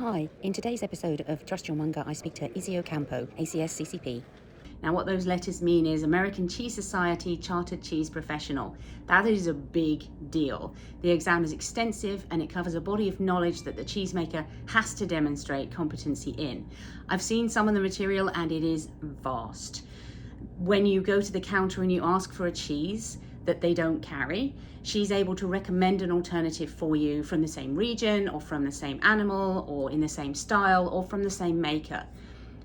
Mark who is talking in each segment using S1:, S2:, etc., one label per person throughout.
S1: Hi, in today's episode of Trust Your Monger, I speak to Izzie Ocampo, ACS CCP.
S2: Now, what those letters mean is American Cheese Society Chartered Cheese Professional. That is a big deal. The exam is extensive and it covers a body of knowledge that the cheesemaker has to demonstrate competency in. I've seen some of the material and it is vast. When you go to the counter and you ask for a cheese that they don't carry, she's able to recommend an alternative for you from the same region or from the same animal or in the same style or from the same maker.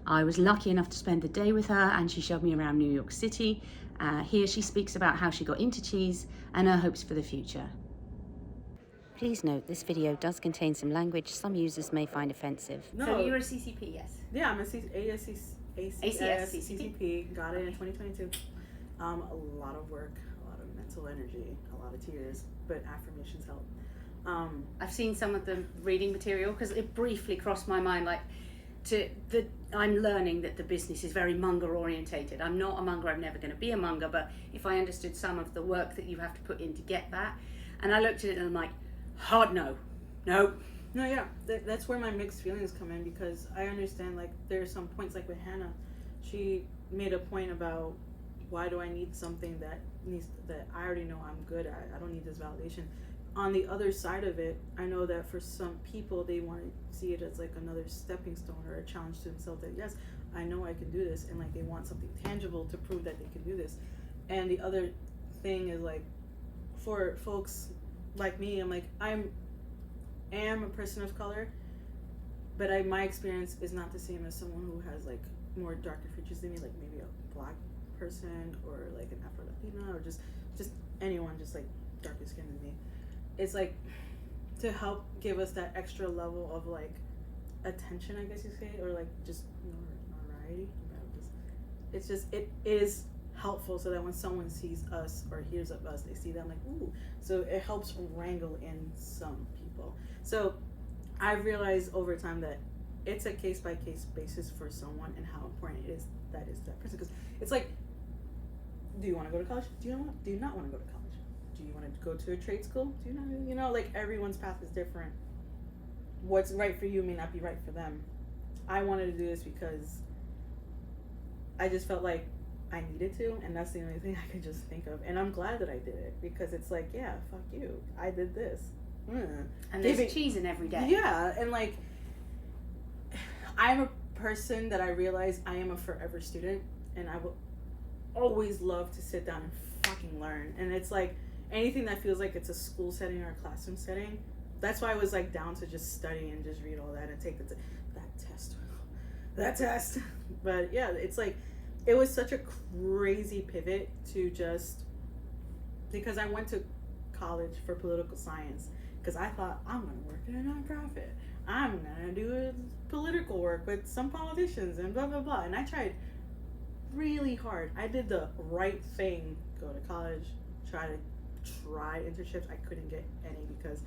S2: I was lucky enough to spend the day with her and she showed me around New York City. Here she speaks about how she got into cheese and her hopes for the future.
S1: Please note this video does contain some language some users may find offensive.
S3: No.
S2: So you're a CCP, yes?
S3: Yeah, I'm a ACS CCP. Got it in 2022. A lot of work, a lot of mental energy, a lot of tears, but affirmations help.
S2: I've seen some of the reading material because it briefly crossed my mind, I'm learning that the business is very monger orientated. I'm not a monger, I'm never going to be a monger, but if I understood some of the work that you have to put in to get that, and I looked at it and I'm like, hard no.
S3: No, yeah, that's where my mixed feelings come in, because I understand, like, there are some points, like with Hannah, she made a point about, why do I need something that I already know I'm good at? I don't need this validation. On the other side of it, I know that for some people, they want to see it as like another stepping stone or a challenge to themselves, that yes, I know I can do this, and like they want something tangible to prove that they can do this. And the other thing is, like, for folks like me, I'm like, I am a person of color, but my experience is not the same as someone who has like more darker features than me, like maybe a black person or like an Afro-Latina or just anyone just like darker skin than me. It's like to help give us that extra level of like attention, I guess you say, or like just notoriety. It's just, it is helpful so that when someone sees us or hears of us, they see that, like, ooh. So it helps wrangle in some people. So I've realized over time that it's a case by case basis for someone and how important it is that person. Because it's like, do you want to go to college? Do you not want to go to college? Do you want to go to a trade school? Do you not? Like, everyone's path is different. What's right for you may not be right for them. I wanted to do this because I just felt like I needed to, and that's the only thing I could just think of. And I'm glad that I did it, because it's like, yeah, fuck you, I did this.
S2: And there's cheese in every day.
S3: Yeah, and like, I'm a person that I realize I am a forever student, and I will always love to sit down and fucking learn. And it's like, anything that feels like it's a school setting or a classroom setting, that's why I was like down to just study and just read all that and take that test. But yeah, it's like, it was such a crazy pivot to just, because I went to college for political science because I thought, I'm going to work in a nonprofit, I'm going to do political work with some politicians and blah blah blah. And I tried really hard. I did the right thing, go to college, try internships. I couldn't get any because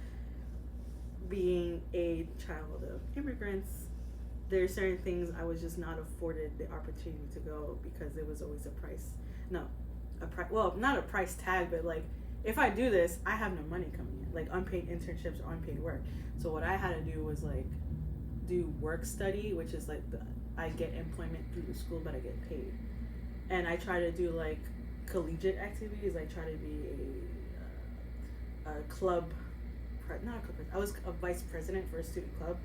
S3: being a child of immigrants, there are certain things I was just not afforded the opportunity to go, because there was always not a price tag, but like, if I do this, I have no money coming in, like unpaid internships or unpaid work. So what I had to do was like do work study, which is like I get employment through the school, but I get paid. And I try to do like collegiate activities. I try to be I was a vice president for a student club.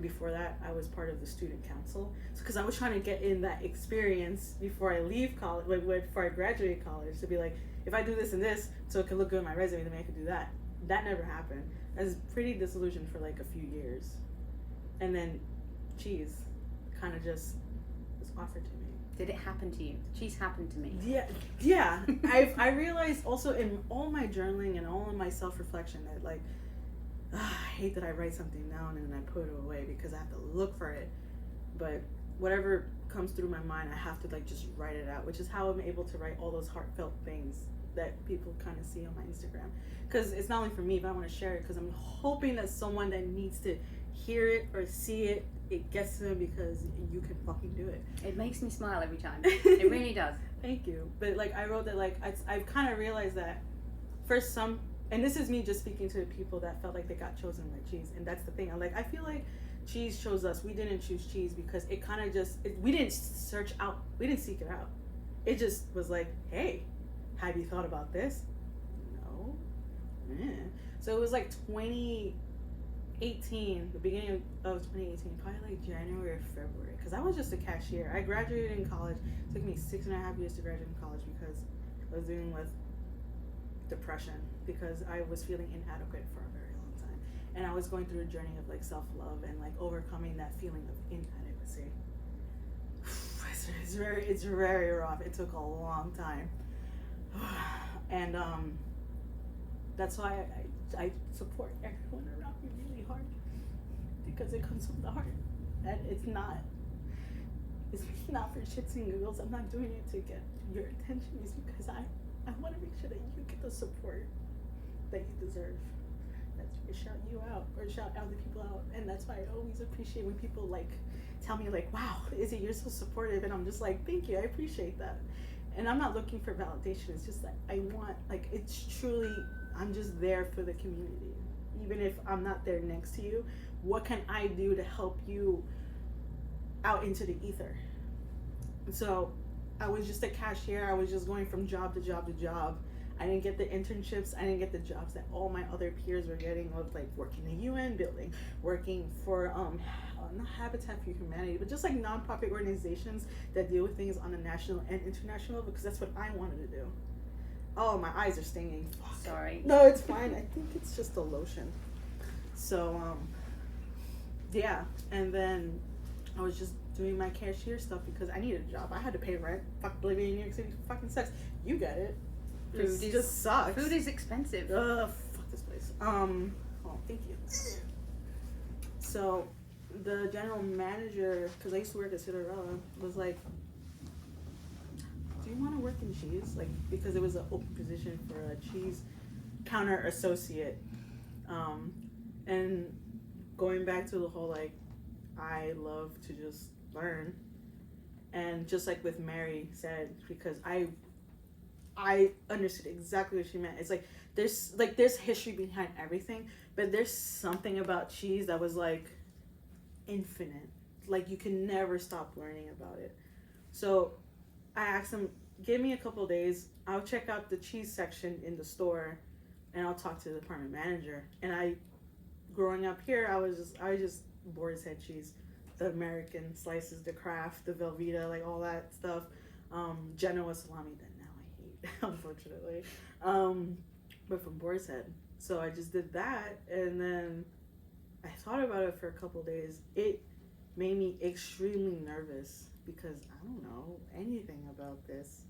S3: Before that, I was part of the student council. So, because I was trying to get in that experience before I leave college, before I graduate college, to be like, if I do this and this, so it can look good on my resume, then I could do that. That never happened. I was pretty disillusioned for like a few years. And then cheese kind of just was offered to me.
S2: Did it happen to you? Cheese happened to me.
S3: Yeah. I realized also in all my journaling and all of my self-reflection that like, I hate that I write something down and then I put it away because I have to look for it. But whatever comes through my mind, I have to like just write it out, which is how I'm able to write all those heartfelt things that people kind of see on my Instagram. Because it's not only for me, but I want to share it because I'm hoping that someone that needs to hear it or see it, it gets to them, because you can fucking do it.
S2: It makes me smile every time. It really does.
S3: Thank you. But like, I wrote that, like, I've kind of realized that for some, and this is me just speaking to the people that felt like they got chosen by cheese, and that's the thing. I'm like, I feel like cheese chose us. We didn't choose cheese because it kind of just, we didn't seek it out. It just was like, hey, have you thought about this? No. So it was like 2018, the beginning of 2018, probably like January or February, because I was just a cashier. I graduated in college. It took me 6.5 years to graduate in college because I was dealing with depression, because I was feeling inadequate for a very long time, and I was going through a journey of like self-love and like overcoming that feeling of inadequacy. It's very rough. It took a long time. And that's why I support everyone around me really hard, because it comes from the heart, and it's not for shits and giggles. I'm not doing it to get your attention. It's because I want to make sure that you get the support that you deserve. That's why I shout you out, or shout other people out. And that's why I always appreciate when people like tell me like, wow, Izzie, you're so supportive. And I'm just like, thank you, I appreciate that. And I'm not looking for validation. It's just that I want, like, it's truly, I'm just there for the community. Even if I'm not there next to you, what can I do to help you out into the ether? So I was just a cashier. I was just going from job to job to job. I didn't get the internships. I didn't get the jobs that all my other peers were getting, of like working in a UN building, working for not Habitat for Humanity, but just like nonprofit organizations that deal with things on a national and international level, because that's what I wanted to do. Oh, my eyes are stinging.
S2: Sorry.
S3: No, it's fine. I think it's just a lotion. So yeah, and then I was just doing my cashier stuff because I needed a job. I had to pay rent. Fuck, living in New York City fucking sucks. You get it. It just sucks.
S2: Food is expensive.
S3: Fuck this place. Oh, thank you. So the general manager, because I used to work at Cinderella, was like, do you want to work in cheese? Like, because it was an open position for a cheese counter associate. And going back to the whole, like, I love to just learn. And just like with Mary said, because I understood exactly what she meant. It's like there's history behind everything, but there's something about cheese that was like infinite. Like you can never stop learning about it. So I asked him, give me a couple of days. I'll check out the cheese section in the store, and I'll talk to the department manager. And growing up here, I was just Boar's Head cheese, the American slices, the Kraft, the Velveeta, like all that stuff. Genoa salami that now I hate, unfortunately. But from Boar's Head. So I just did that, and then I thought about it for a couple days. It made me extremely nervous because I don't know anything about this,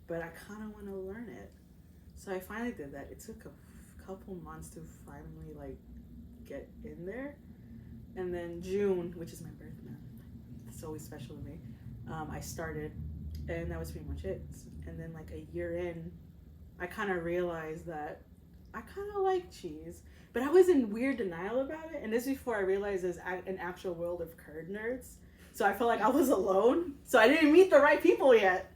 S3: but I kind of want to learn it. So I finally did that. It took a couple months to finally like get in there. And then June, which is my birth month, it's always special to me, I started, and that was pretty much it. And then like a year in, I kind of realized that I kind of like cheese, but I was in weird denial about it. And this is before I realized there's an actual world of curd nerds. So I felt like I was alone. So I didn't meet the right people yet.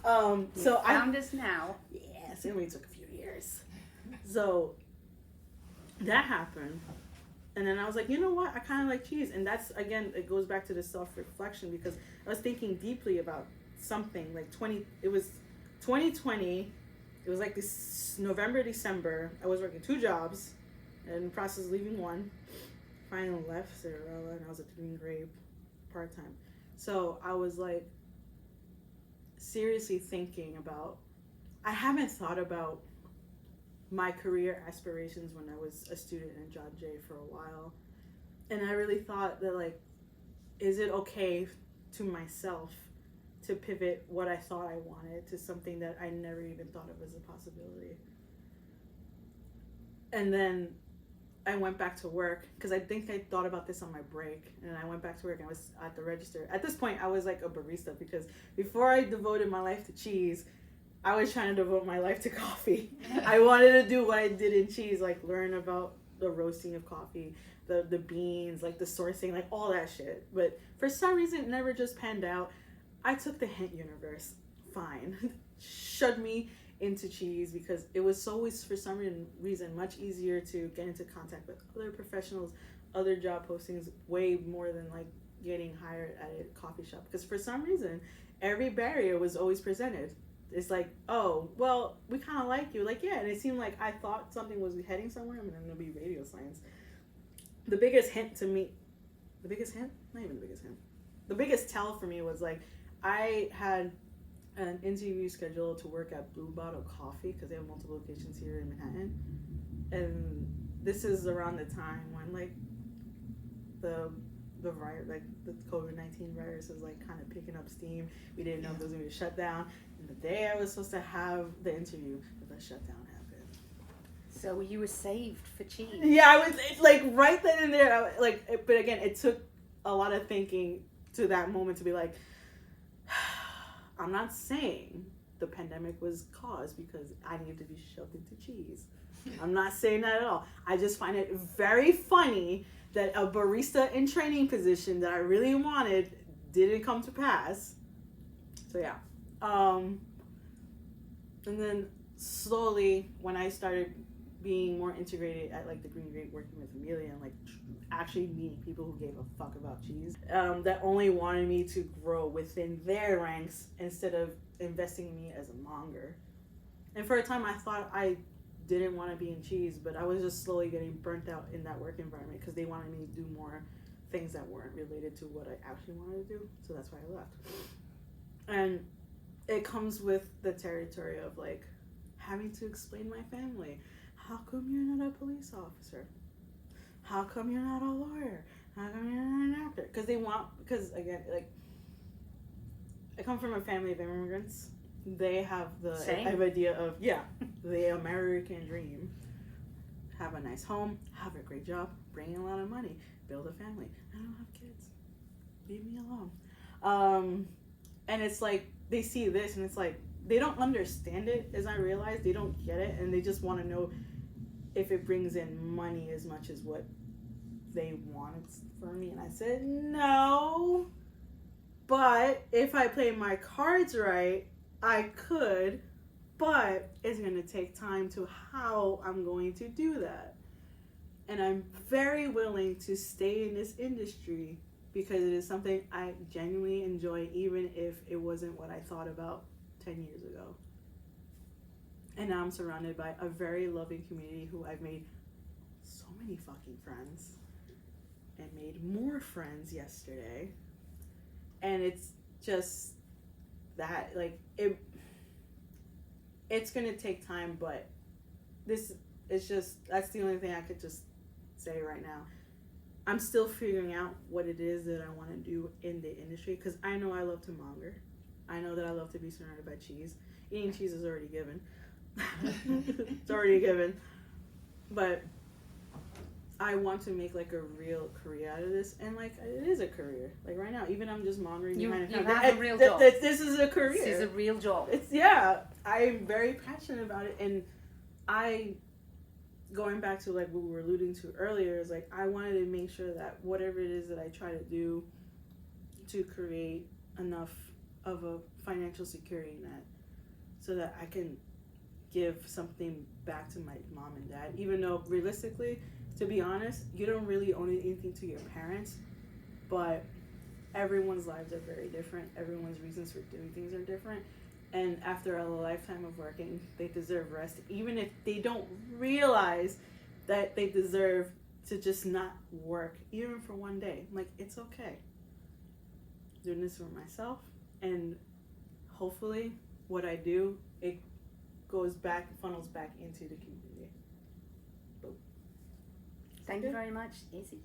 S3: So
S2: I found us now.
S3: Yes, it only took a few years. So that happened. And then I was like, you know what? I kind of like cheese. And that's, again, it goes back to the self-reflection, because I was thinking deeply about something like it was 2020. It was like this November, December. I was working 2 jobs and in the process of leaving one. Finally left Cinderella, and I was at the Green Grape part-time. So I was like seriously thinking about, I haven't thought about my career aspirations when I was a student in John Jay for a while. And I really thought that, like, is it okay to myself to pivot what I thought I wanted to something that I never even thought of as a possibility? And then I went back to work, because I think I thought about this on my break, and I went back to work and I was at the register. At this point, I was like a barista, because before I devoted my life to cheese, I was trying to devote my life to coffee. I wanted to do what I did in cheese, like learn about the roasting of coffee, the beans, like the sourcing, like all that shit. But for some reason, it never just panned out. I took the hint universe, fine. Shoved me into cheese, because it was always, for some reason, much easier to get into contact with other professionals, other job postings way more than like getting hired at a coffee shop, because for some reason every barrier was always presented. It's like, oh, well, we kind of like you. Like, yeah. And it seemed like I thought something was heading somewhere. I mean, I'm going to be radio science. The biggest hint to me, the biggest hint? Not even the biggest hint. The biggest tell for me was like, I had an interview scheduled to work at Blue Bottle Coffee because they have multiple locations here in Manhattan. And this is around the time when like the virus, like the COVID-19 virus is like kind of picking up steam. We didn't know if there was going to be a shutdown. And the day I was supposed to have the interview, the shutdown happened.
S1: So you were saved for cheese.
S3: Yeah, I was like right then and there. But again, it took a lot of thinking to that moment to be like, I'm not saying the pandemic was caused because I needed to be shoved into cheese. I'm not saying that at all. I just find it very funny that a barista in training position that I really wanted didn't come to pass. So yeah. And then slowly when I started being more integrated at like the Green Grape, working with Amelia and like actually meeting people who gave a fuck about cheese, that only wanted me to grow within their ranks instead of investing in me as a monger. And for a time I thought I didn't want to be in cheese, but I was just slowly getting burnt out in that work environment because they wanted me to do more things that weren't related to what I actually wanted to do. So that's why I left. And it comes with the territory of like having to explain my family. How come you're not a police officer? How come you're not a lawyer? How come you're not an actor? Because again, like, I come from a family of immigrants. They have the idea of, the American dream. Have a nice home, have a great job, bring in a lot of money, build a family. I don't have kids. Leave me alone. And it's like, they see this and it's like, they don't understand it, as I realize. They don't get it, and they just want to know if it brings in money as much as what they wanted for me. And I said, no. But if I play my cards right, I could. But it's going to take time to how I'm going to do that. And I'm very willing to stay in this industry because it is something I genuinely enjoy, even if it wasn't what I thought about 10 years ago. And now I'm surrounded by a very loving community who I've made so many fucking friends and made more friends yesterday. And it's just that, like, it's going to take time, but that's the only thing I could just say right now. I'm still figuring out what it is that I want to do in the industry, because I know I love to monger. I know that I love to be surrounded by cheese. Eating cheese is already given. It's already a given. But I want to make like a real career out of this, and like it is a career. Like right now, even I'm just mongering behind a counter.
S1: You have a real job.
S3: This is a career.
S1: This is a real job.
S3: I'm very passionate about it, and going back to like what we were alluding to earlier, is like I wanted to make sure that whatever it is that I try to do to create enough of a financial security net so that I can give something back to my mom and dad, even though realistically, to be honest, you don't really owe anything to your parents, but everyone's lives are very different. Everyone's reasons for doing things are different. And after a lifetime of working, they deserve rest, even if they don't realize that they deserve to just not work, even for one day. Like, it's okay. Doing this for myself, and hopefully what I do, it funnels back into the community.
S1: Thank you very much, Izzie.